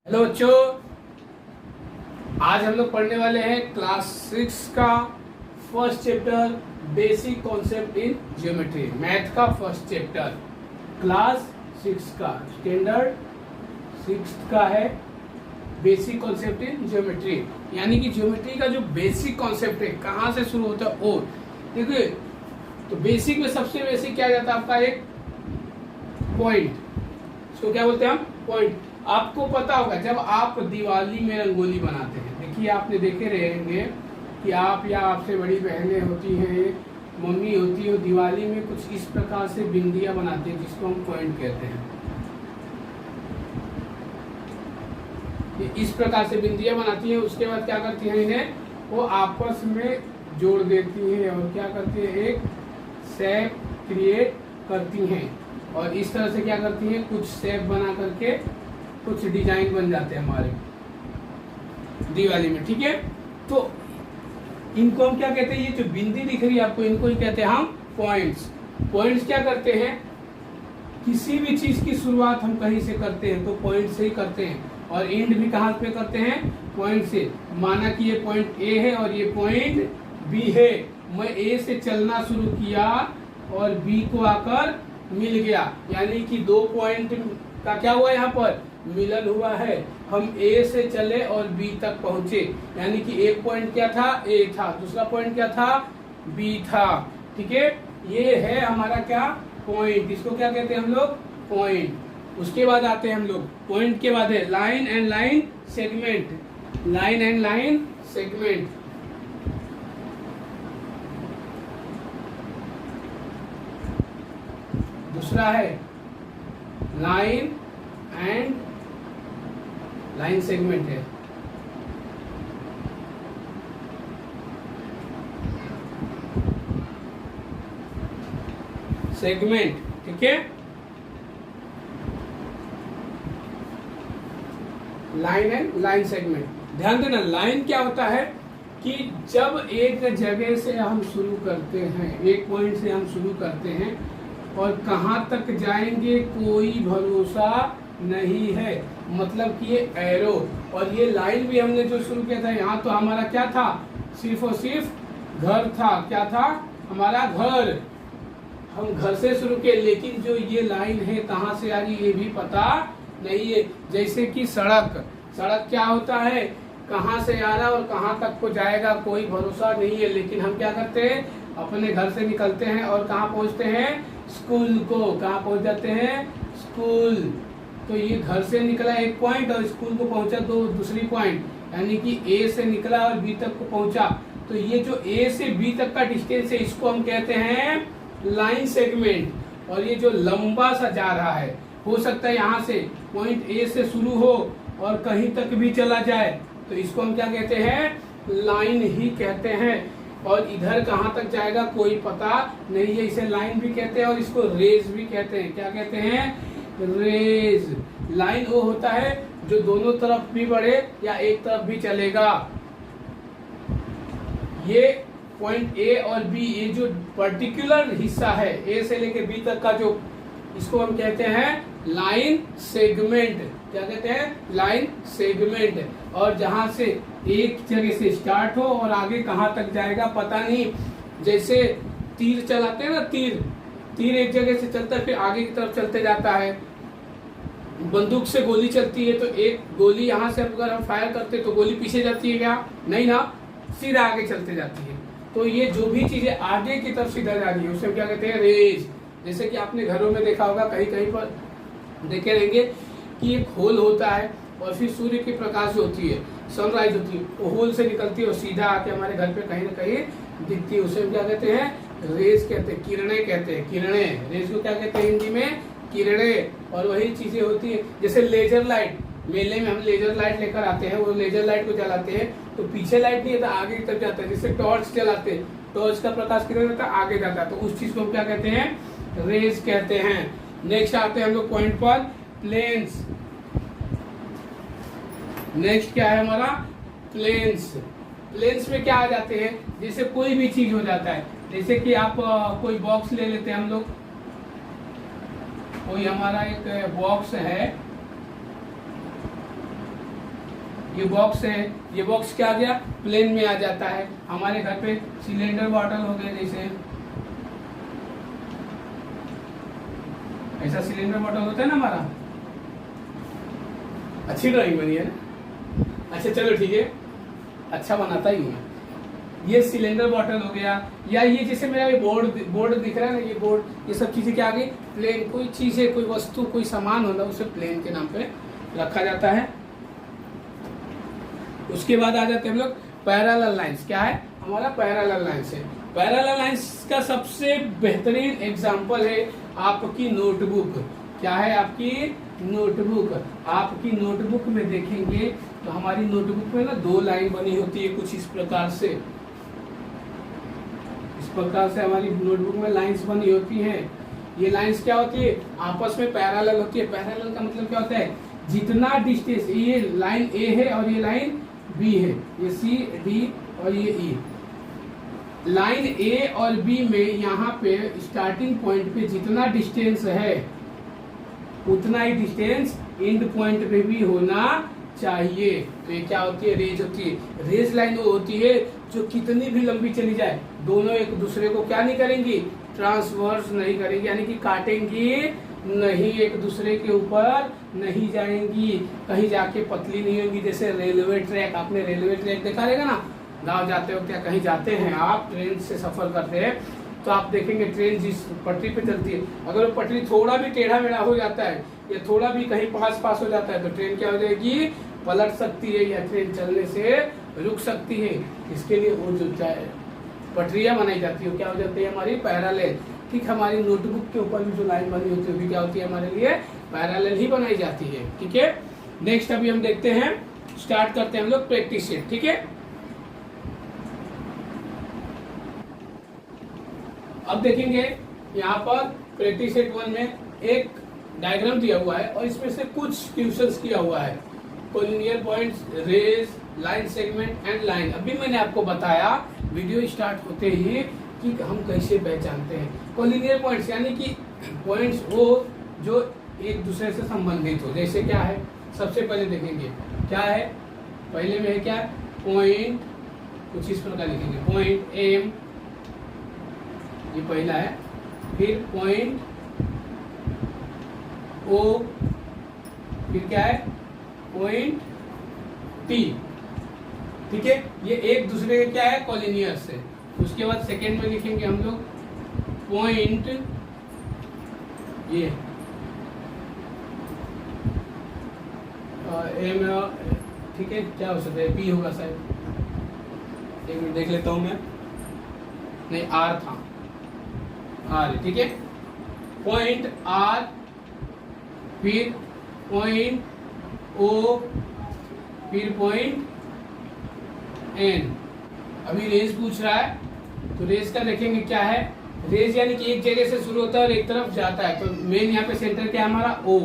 Hello बच्चों, आज हम लोग पढ़ने वाले हैं क्लास 6 का first chapter basic concept in geometry. Math का फर्स्ट चैप्टर क्लास 6 का स्टैंडर्ड 6 का है बेसिक कॉन्सेप्ट इन ज्योमेट्री। यानी कि ज्योमेट्री का जो बेसिक कॉन्सेप्ट है कहाँ से शुरू होता है। और देखिए, तो बेसिक में सबसे बेसिक क्या जाता है आपका एक पॉइंट। इसको क्या बोलते हैं हम? पॉइंट। आपको पता होगा जब आप दिवाली में रंगोली बनाते हैं, देखिए आपने देखे रहेंगे कि आप या आपसे बड़ी बहनें होती हैं, मम्मी होती है, दिवाली में कुछ इस प्रकार से बिंदियां बनाती हैं जिसको हम पॉइंट कहते हैं। ये इस प्रकार से बिंदियां बनाती हैं, उसके बाद क्या करती हैं, इन्हें वो आपस में जोड़ देती हैं और क्या करती है, एक शेप क्रिएट करती हैं और इस तरह से क्या करती हैं, कुछ शेप बना करके कुछ डिजाइन बन जाते हैं हमारे दिवाली में। ठीक है, तो इनको हम क्या कहते हैं, ये जो बिंदी दिख रही है आपको, इनको ही कहते हैं हम पॉइंट्स। पॉइंट्स क्या करते हैं, किसी भी चीज की शुरुआत हम कहीं से करते हैं तो पॉइंट से ही करते हैं और एंड भी कहाँ पे करते हैं, पॉइंट से। माना कि ये पॉइंट ए है और ये पॉइंट बी है, मैं ए से चलना शुरू किया और बी को आकर मिल गया, यानी कि दो पॉइंट का क्या हुआ, यहाँ पर मिलन हुआ है। हम ए से चले और बी तक पहुंचे, यानी कि एक पॉइंट क्या था, ए था, दूसरा पॉइंट क्या था, बी था। ठीक है, ये है हमारा क्या, पॉइंट। इसको क्या कहते हैं हम लोग, पॉइंट। उसके बाद आते हैं हम लोग, पॉइंट के बाद है line and line segment. Line and line segment, दूसरा है लाइन एंड लाइन सेगमेंट है। सेगमेंट, ठीक है, लाइन एंड लाइन सेगमेंट। ध्यान देना, लाइन क्या होता है कि जब एक जगह से हम शुरू करते हैं, एक पॉइंट से हम शुरू करते हैं और कहाँ तक जाएंगे कोई भरोसा नहीं है। मतलब कि ये एरो और ये लाइन भी हमने जो शुरू किया था, यहाँ तो हमारा क्या था, सिर्फ और सिर्फ घर था। क्या था हमारा, घर। हम घर से शुरू किए, लेकिन जो ये लाइन है कहाँ से आ रही ये भी पता नहीं है। जैसे कि सड़क, सड़क क्या होता है, कहाँ से आ रहा और कहाँ तक को जाएगा कोई भरोसा नहीं है। लेकिन हम क्या करते हैं, अपने घर से निकलते हैं और कहाँ पहुँचते हैं, स्कूल को। कहाँ पहुँच जाते हैं, स्कूल। तो ये घर से निकला एक पॉइंट और स्कूल को पहुंचा दूसरी पॉइंट, यानी कि ए से निकला और बी तक को पहुंचा। तो ये जो ए से बी तक का डिस्टेंस है इसको हम कहते हैं लाइन सेगमेंट। और ये जो लंबा सा जा रहा है, हो सकता है यहाँ से पॉइंट ए से शुरू हो और कहीं तक भी चला जाए, तो इसको हम क्या कहते हैं, लाइन ही कहते हैं। और इधर कहाँ तक जाएगा कोई पता नहीं है, इसे लाइन भी कहते हैं और इसको रेज भी कहते हैं। क्या कहते हैं, रेज। लाइन वो होता है जो दोनों तरफ भी बढ़े या एक तरफ भी चलेगा। ये पॉइंट ए और बी, ये जो पर्टिकुलर हिस्सा है ए से लेके बी तक का, जो इसको हम कहते हैं लाइन सेगमेंट। क्या कहते हैं, लाइन सेगमेंट। और जहां से एक जगह से स्टार्ट हो और आगे कहां तक जाएगा पता नहीं। जैसे तीर चलाते हैं ना, तीर एक जगह से चलता है फिर आगे की तरफ चलते जाता है। बंदूक से गोली चलती है तो एक गोली यहाँ से अगर हम फायर करते तो गोली पीछे जाती है क्या, नहीं ना, सीधा आगे चलते जाती है। तो ये जो भी चीजें आगे की तरफ सीधा जा रही है उसे क्या कहते हैं, रेज। जैसे कि आपने घरों में देखा होगा, कहीं कहीं पर देखे रहेंगे कि एक होल होता है और फिर सूर्य की प्रकाश होती है, सनराइज होती है, वो होल से निकलती है और सीधा आके हमारे घर पे कहीं ना कहीं दिखती है। उसे क्या कहते हैं, रेज कहते हैं, किरणें कहते हैं, किरणें। रेज को क्या कहते हैं हिंदी में, किरणें। और वही चीजें होती है, जैसे लेजर लाइट, मेले में हम लेजर लाइट लेकर आते हैं, वो लेजर लाइट को जलाते हैं तो पीछे लाइट नहीं आता, आगे की तरफ जाता है। जैसे टॉर्च जलाते हैं, टॉर्च का प्रकाश किधर जाता है, आगे जाता है, तो उस चीज को हम क्या कहते हैं, रेज कहते हैं। नेक्स्ट आते हैं हम लोग पॉइंट पर, प्लेन्स। नेक्स्ट क्या है हमारा, प्लेन्स। प्लेन्स में क्या आ जाते हैं, जैसे कोई भी चीज हो जाता है। जैसे कि आप कोई बॉक्स ले लेते हैं हम लोग, कोई हमारा एक बॉक्स है, ये बॉक्स है, ये बॉक्स क्या आ गया, प्लेन में आ जाता है। हमारे घर पे सिलेंडर बॉटल हो गए, जैसे ऐसा सिलेंडर बॉटल होता है ना हमारा। अच्छी ड्राइंग बनी है ना, अच्छा चलो ठीक है, अच्छा बनाता ही हूँ मैं। ये सिलेंडर बॉटल हो गया, या ये जैसे मेरा ये बोर्ड दिख रहा है ना, ये बोर्ड, ये सब चीजें क्या आ गई, प्लेन। कोई चीज है, कोई वस्तु, कोई सामान होता है, उसे प्लेन के नाम पे रखा जाता है। उसके बाद आ जाते हैं हम लोग पैरेलल लाइंस। क्या है हमारा पैरेलल लाइंस है। पैरेलल लाइंस का सबसे बेहतरीन एग्जांपल है आपकी नोटबुक। क्या है आपकी नोटबुक। आपकी नोटबुक में देखेंगे तो हमारी नोटबुक में ना 2 लाइन बनी होती है कुछ इस प्रकार से। इस प्रकार से हमारी नोटबुक में लाइंस बनी होती हैं। ये लाइंस क्या होती है, आपस में पैरेलल होती है। पैरेलल का मतलब क्या होता है, जितना डिस्टेंस, ये लाइन ए है और ये लाइन बी है, ये सी डी और ये ई। लाइन ए और बी में यहाँ पे स्टार्टिंग पॉइंट पे जितना डिस्टेंस है उतना ही डिस्टेंस एंड पॉइंट पे भी होना चाहिए। तो ये क्या होती है, रेज होती है। रेज लाइन वो होती है जो कितनी भी लंबी चली जाए, दोनों एक दूसरे को क्या नहीं करेंगी, ट्रांसवर्स नहीं करेंगी, यानी कि काटेंगी नहीं, एक दूसरे के ऊपर नहीं जाएंगी, कहीं जाके पतली नहीं होंगी। जैसे रेलवे ट्रैक, आपने रेलवे ट्रैक देखा रहेगा ना, गांव जाते हो क्या, कहीं जाते हैं आप, ट्रेन से सफर करते हैं तो आप देखेंगे ट्रेन जिस पटरी पे चलती है, अगर वो पटरी थोड़ा भी टेढ़ा मेढ़ा हो जाता है या थोड़ा भी कहीं पास हो जाता है तो ट्रेन क्या हो जाएगी, पलट सकती है या ट्रेन चलने से रुक सकती है। इसके लिए वो जो पटरियां बनाई जाती है क्या हो जाती है, हमारी पैरेलल। ठीक, हमारी नोटबुक के ऊपर भी जो लाइन बनी होती है वो क्या होती है, हमारे लिए पैरेलल ही बनाई जाती है। ठीक है, नेक्स्ट अभी हम देखते हैं, स्टार्ट करते हैं हम लोग प्रैक्टिस से। ठीक है, अब देखेंगे यहाँ पर प्रैक्टिस सेट 1 में एक डायग्राम दिया हुआ है और इसमें से कुछ क्वेश्चंस किया हुआ है। Collinear points, rays, line segment and line. अभी मैंने आपको बताया वीडियो स्टार्ट होते ही कि हम कैसे पहचानते हैं कोलिनियर पॉइंट्स, यानी कि पॉइंट्स वो जो एक दूसरे से संबंधित हो। जैसे क्या है, सबसे पहले देखेंगे क्या है, पहले में है क्या, पॉइंट, कुछ इस प्रकार लिखेंगे, पॉइंट एम, ये पहला है। फिर पॉइंट ओ, फिर क्या है, पॉइंट टी। ठीक है, ये एक दूसरे के क्या है, कोलिनियर से। उसके बाद सेकेंड में लिखेंगे हम लोग पॉइंट, ये एम, ठीक है, क्या हो सकता है, पी होगा शायद, एक मिनट देख लेता हूं मैं, नहीं आर था, आर। ठीक है, पॉइंट आर, फिर पॉइंट ओ, फिर पॉइंट एन। अभी रेज पूछ रहा है तो रेज का देखेंगे क्या है, रेज यानी कि एक जगह से शुरू होता है और एक तरफ जाता है। तो मेन यहाँ पे सेंटर क्या है हमारा, ओ।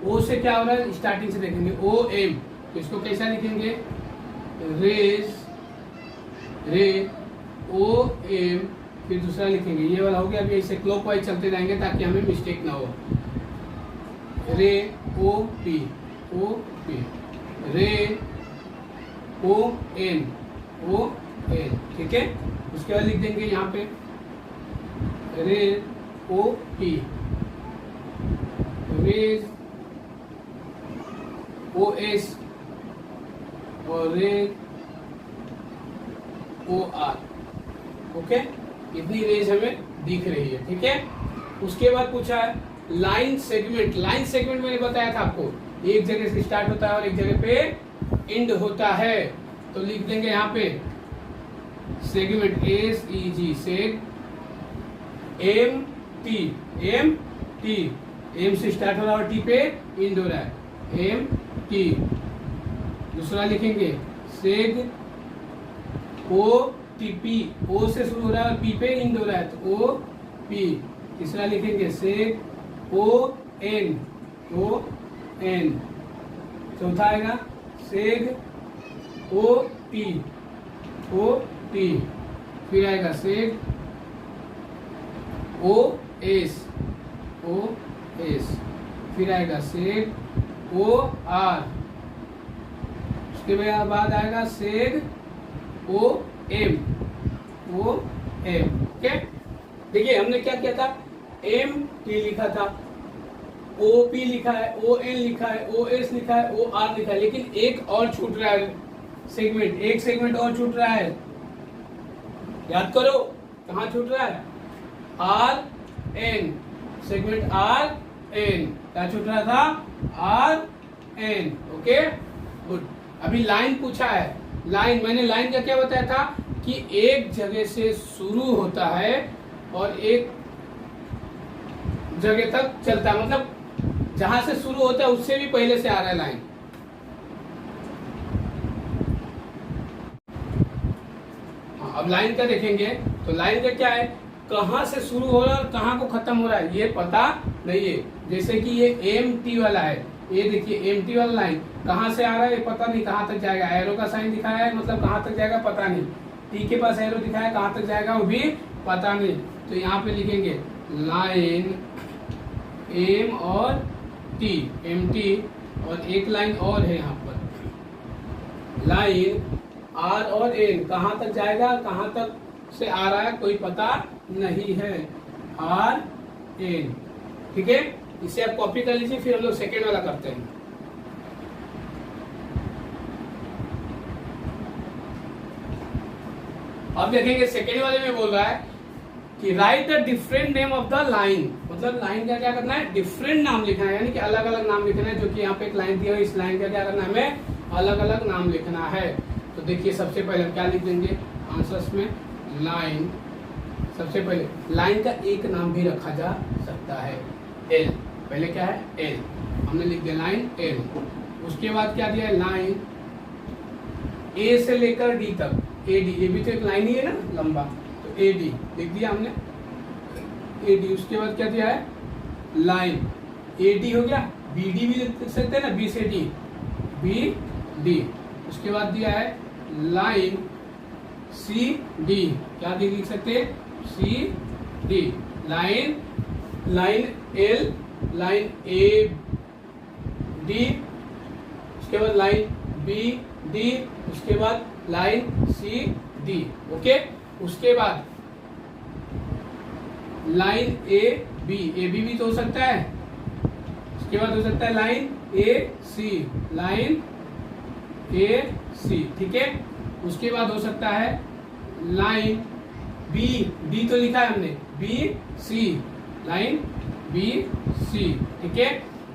ओ से क्या हो रहा है, स्टार्टिंग से देखेंगे ओ एम, तो इसको कैसा लिखेंगे, रेज, रे, ओ एम, फिर दूसरा लिखेंगे, ये वाला हो गया। अभी ऐसे क्लॉकवाइज चलते जाएंगे ताकि हमें मिस्टेक ना हो। रे ओ पी, ओ पी, रे ओ एन, ओ एन। ठीक है, उसके बाद लिख देंगे यहाँ पे ray O P, rays O S और रे ओ आर। ओके, इतनी रेज हमें दिख रही है। ठीक है, उसके बाद पूछा है लाइन सेगमेंट। लाइन सेगमेंट मैंने बताया था आपको, एक जगह से स्टार्ट होता है और एक जगह पे एंड होता है। तो लिख देंगे यहाँ पे segment, S E G, seg, M T, M T, M से स्टार्ट हो रहा है और टी पे एंड हो रहा है, एम टी। दूसरा लिखेंगे सेग ओ टी पी, ओ से शुरू हो रहा है और पी पे एंड हो रहा है तो ओ पी। तीसरा लिखेंगे सेग ओ एन, ओ एन। चौथा आएगा सेग ओ टी, ओ टी। फिर आएगा सेग ओ एस, ओ एस। फिर आएगा सेग ओ आर, उसके बाद आएगा सेग ओ एम, ओके। देखिए हमने क्या किया था, एम टी लिखा था, ओ पी लिखा है, ओ एन लिखा है, ओ एस लिखा है, ओ आर लिखा है, लेकिन एक और छूट रहा है सेगमेंट, एक सेगमेंट और छूट रहा है। याद करो कहाँ छूट रहा है, R N, segment R N, क्या छूट रहा था, आर एन, ओके गुड। अभी लाइन पूछा है, लाइन, मैंने लाइन का क्या बताया था कि एक जगह से शुरू होता है और एक जगह तक चलता है, मतलब जहां से शुरू होता है उससे भी पहले से आ रहा है लाइन। अब लाइन का देखेंगे तो लाइन का क्या है, कहां से शुरू हो रहा है और कहां को खत्म हो रहा है ये पता नहीं है। जैसे कि ये एम टी वाला है, ये देखिए एम टी वाला लाइन कहां से आ रहा है ये पता नहीं, कहां तक जाएगा, एरो का साइन दिखाया है मतलब कहां तक जाएगा पता नहीं, टी के पास एरो दिखाया है कहां तक जाएगा वो भी पता नहीं। तो यहाँ पे लिखेंगे लाइन एम और टी, एम टी, और एक लाइन और है यहाँ पर लाइन आर और एन, कहां तक जाएगा कहां तक से आ रहा है कोई पता नहीं है, आर एन, ठीक है। इसे आप कॉपी कर लीजिए, फिर हम लोग सेकेंड वाला करते हैं। अब देखेंगे सेकेंड वाले में बोल रहा है कि right the different name of the line, मतलब लाइन का क्या करना है, डिफरेंट नाम लिखना है, यानी कि अलग अलग नाम लिखना है। जो कि यहाँ पे एक लाइन दिया है, इस लाइन का क्या करना है, हमें अलग अलग नाम लिखना है। तो देखिए सबसे पहले हम क्या लिख देंगे आंसर्स में, लाइन, सबसे पहले लाइन का एक नाम भी रखा जा सकता है, एल, पहले क्या है एल, हमने लिख दिया लाइन एल। उसके बाद क्या दिया है, लाइन ए से लेकर डी तक, ए डी, ये भी तो एक लाइन ही है ना लंबा, तो ए डी लिख दिया हमने, ए डी। उसके बाद क्या दिया है, लाइन ए डी हो गया, बी डी भी लिख सकते हैं ना, बी से डी, बी डी। उसके बाद दिया है लाइन सी डी, क्या डी लिख सकते हैं, C D, line L, line A D, उसके बाद लाइन बी डी, उसके बाद लाइन सी डी, ओके। उसके बाद लाइन ए बी भी तो हो सकता है, उसके बाद हो सकता है लाइन ए सी, लाइन ए सी, ठीक है। उसके बाद हो सकता है लाइन बी डी, तो लिखा है हमने B C, line B C, ठीक है।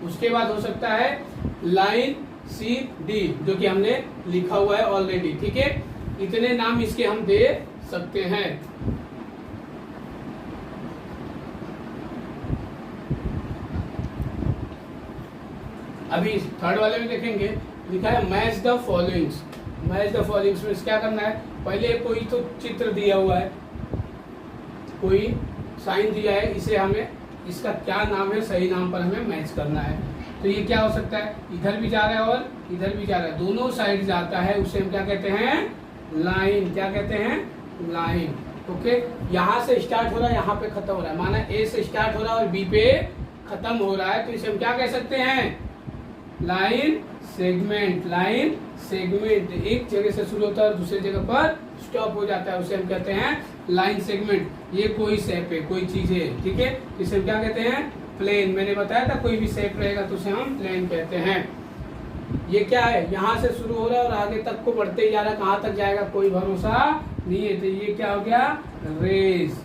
उसके बाद हो सकता है लाइन सी डी, जो कि हमने लिखा हुआ है ऑलरेडी, ठीक है। इतने नाम इसके हम दे सकते हैं। अभी थर्ड वाले में देखेंगे, लिखा है match the followings, match the followings में क्या करना है, पहले कोई तो चित्र दिया हुआ है, कोई साइन दिया है, इसे हमें इसका क्या नाम है सही नाम पर हमें मैच करना है। तो ये क्या हो सकता है, इधर भी जा रहा है और इधर भी जा रहा है, दोनों साइड जाता है, उसे हम क्या कहते हैं, लाइन, क्या कहते हैं, लाइन, ओके। यहाँ से स्टार्ट हो रहा है, यहाँ पे खत्म हो रहा है, माना ए से स्टार्ट हो रहा है और बी पे खत्म हो रहा है, तो इसे हम क्या कह सकते हैं, लाइन सेगमेंट, लाइन सेगमेंट। एक जगह से शुरू होता है और दूसरी जगह पर स्टॉप हो जाता है, उसे हम कहते हैं लाइन सेगमेंट। ये कोई शेप है, कोई चीज है, ठीक है, इसे हम क्या कहते हैं, प्लेन। मैंने बताया था कोई भी शेप रहेगा तो उसे हम प्लेन कहते हैं। ये क्या है, यहाँ से शुरू हो रहा है और आगे तक को बढ़ते ही जा रहा है, कहाँ तक जाएगा कोई भरोसा नहीं है। तो ये क्या हो गया, रेस।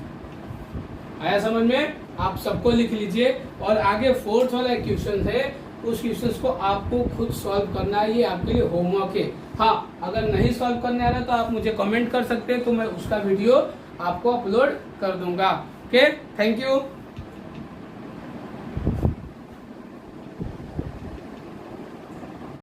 आया समझ में, आप सबको लिख लीजिए। और आगे फोर्थ वाला क्वेश्चन है, उस क्वेश्चन को आपको खुद सॉल्व करना है, ये आपके लिए होमवर्क है। हाँ, अगर नहीं सॉल्व करने आ रहा तो आप मुझे कमेंट कर सकते हैं, तो मैं उसका वीडियो आपको अपलोड कर दूंगा। Okay, thank you.